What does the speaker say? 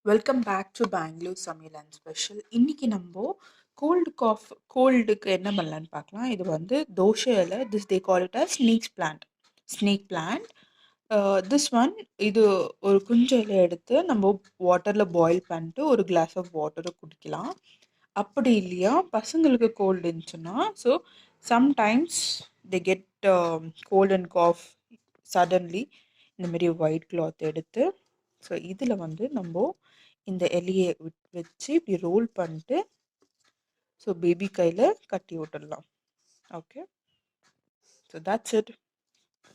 Welcome back to Bangalore சமையல் and special. இன்னைக்கு நம்ம கோல்டுக்கு என்ன பண்ணலான்னு பார்க்கலாம். இது வந்து தோசை இலை. This they call it as snake plant. This one, இது ஒரு குஞ்சு இலை எடுத்து நம்ம வாட்டரில் பாயில் பண்ணிட்டு ஒரு கிளாஸ் ஆஃப் வாட்டரை குடிக்கலாம். அப்படி இல்லையா பசங்களுக்கு கோல்டு இருந்துச்சுன்னா, so sometimes they get cold and cough suddenly, இந்தமாரி ஒயிட் கிளாத் எடுத்து, ஸோ இதில் வந்து நம்ம இந்த இலையை வச்சு இப்படி ரோல் பண்ணிட்டு ஸோ பேபி கையில் கட்டி விட்டுடலாம். Okay, so that's it.